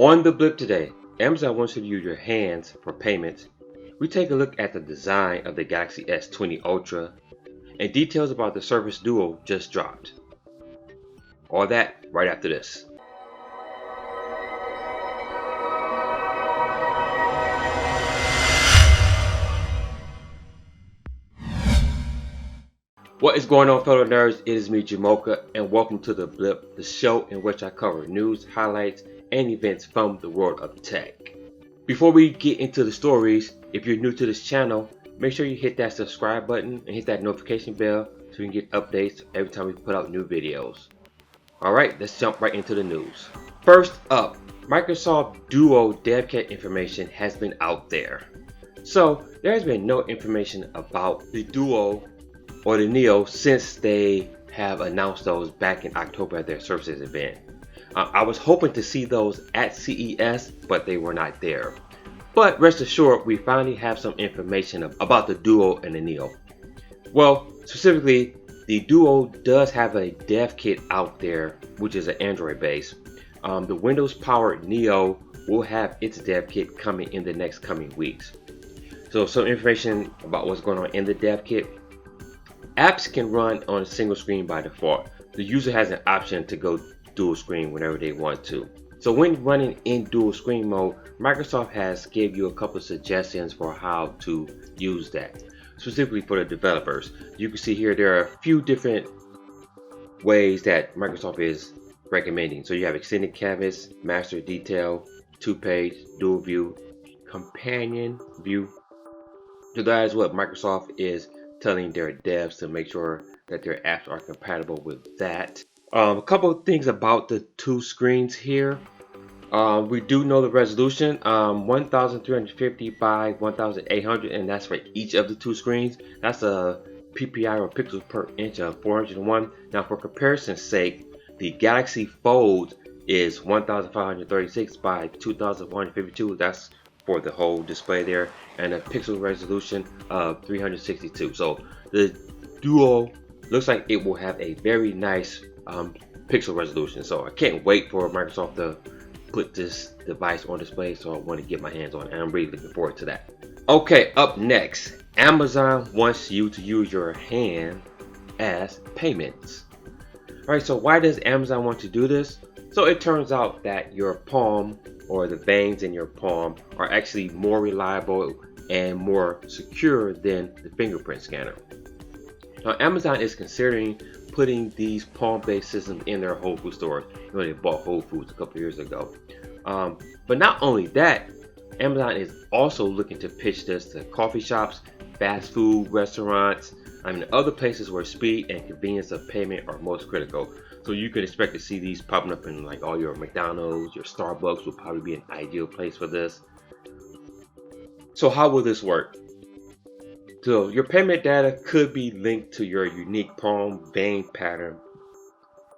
On the blip today, Amazon wants you to use your hands for payments. We take a look at the design of the Galaxy S20 Ultra and details about the Surface Duo just dropped. All that right after this. What is going on, fellow nerds? It is me, Jamocha, and welcome to The Blip, the show in which I cover news, highlights, and events from the world of tech. Before we get into the stories, if you're new to this channel, make sure you hit that subscribe button and hit that notification bell so you can get updates every time we put out new videos. Alright, let's jump right into the news. First up, Microsoft Duo dev kit information has been out there. So, there has been no information about the Duo or the Neo since they have announced those back in October at their services event. I was hoping to see those at CES, but they were not there. But rest assured, we finally have some information about the Duo and the Neo. Well, specifically, the Duo does have a dev kit out there, which is an Android base. The Windows powered Neo will have its dev kit coming in the next coming weeks. So some information about what's going on in the dev kit. Apps can run on a single screen by default. The user has an option to go dual screen whenever they want to. So when running in dual screen mode, Microsoft has gave you a couple of suggestions for how to use that, specifically for the developers. You can see here there are a few different ways that Microsoft is recommending. So you have extended canvas, master detail, 2-page, dual view, companion view. So that is what Microsoft is telling their devs to make sure that their apps are compatible with that. A couple of things about the two screens here. We do know the resolution, 1350 by 1800, and that's for each of the two screens. That's a PPI or pixels per inch of 401. Now, for comparison's sake, the Galaxy Fold is 1536 by 2152. That's for the whole display there, and a pixel resolution of 362. So the Duo looks like it will have a very nice pixel resolution. So I can't wait for Microsoft to put this device on display, so I want to get my hands on it, and I'm really looking forward to that. Okay, up next, Amazon wants you to use your hand as payments. Alright, so why does Amazon want to do this? So it turns out that your palm, or the veins in your palm, are actually more reliable and more secure than the fingerprint scanner. Now, Amazon is considering putting these palm-based systems in their Whole Foods stores. You know, they bought Whole Foods a couple years ago. But not only that, Amazon is also looking to pitch this to coffee shops, fast food restaurants, other places where speed and convenience of payment are most critical. So you can expect to see these popping up in like all your McDonald's, your Starbucks will probably be an ideal place for this. So how will this work? So your payment data could be linked to your unique palm vein pattern,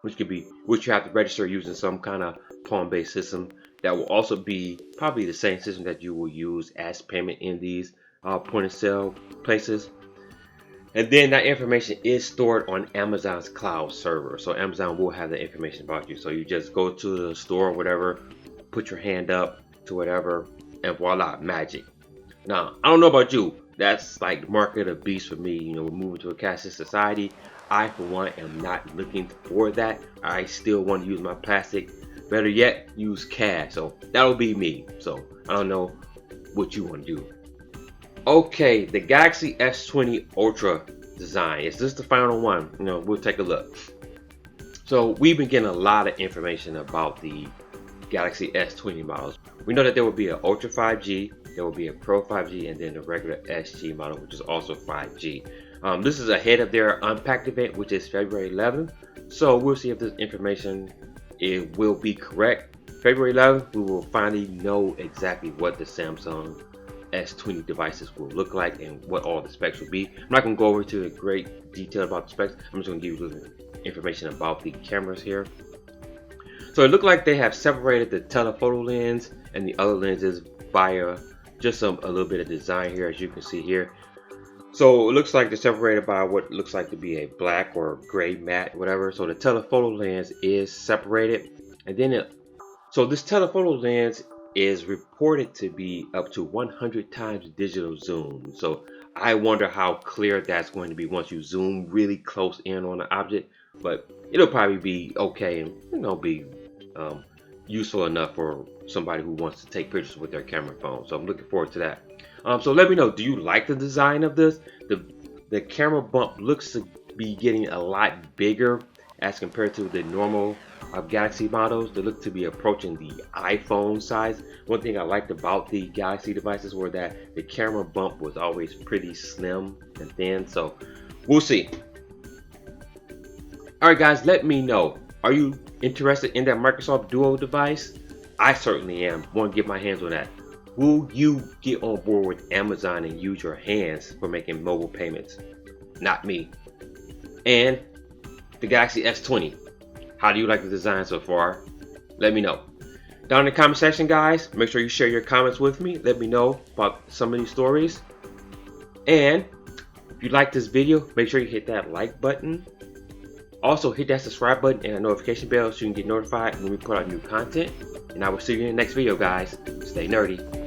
which you have to register using some kind of palm-based system. That will also be probably the same system that you will use as payment in these point-of-sale places. And then that information is stored on Amazon's cloud server. So Amazon will have the information about you. So you just go to the store or whatever, put your hand up to whatever, and voila, magic. Now, I don't know about you. That's like the mark of the beast for me. You know, we're moving to a cashless society. I, for one, am not looking for that. I still want to use my plastic. Better yet, use cash. So that'll be me. So I don't know what you want to do. Okay, the Galaxy S20 Ultra design. Is this the final one? You know, we'll take a look. So we've been getting a lot of information about the Galaxy S20 models. We know that there will be an Ultra 5G, there will be a Pro 5G, and then the regular SG model, which is also 5G. This is ahead of their Unpacked event, which is February 11th. So we'll see if this information will be correct. February 11th, we will finally know exactly what the Samsung S20 devices will look like and what all the specs will be. I'm not going to go over to a great detail about the specs. I'm just going to give you a little information about the cameras here. So it looked like they have separated the telephoto lens and the other lenses via just a little bit of design here, as you can see here. So it looks like they're separated by what looks like to be a black or gray matte, whatever. So the telephoto lens is separated, and then So this telephoto lens is reported to be up to 100 times digital zoom. So I wonder how clear that's going to be once you zoom really close in on an object. But it'll probably be okay and be um, useful enough for somebody who wants to take pictures with their camera phone. So I'm looking forward to that. So let me know, do you like the design of this? The camera bump looks to be getting a lot bigger as compared to the normal Galaxy models. They look to be approaching the iPhone size. One thing I liked about the Galaxy devices were that the camera bump was always pretty slim and thin. So we'll see. Alright guys, let me know. Are you interested in that Microsoft Duo device? I certainly am. Want to get my hands on that. Will you get on board with Amazon and use your hands for making mobile payments? Not me. And the Galaxy S20. How do you like the design so far? Let me know. Down in the comment section, guys, make sure you share your comments with me. Let me know about some of these stories. And if you like this video, make sure you hit that like button. Also, hit that subscribe button and a notification bell so you can get notified when we put out new content. And I will see you in the next video, guys. Stay nerdy.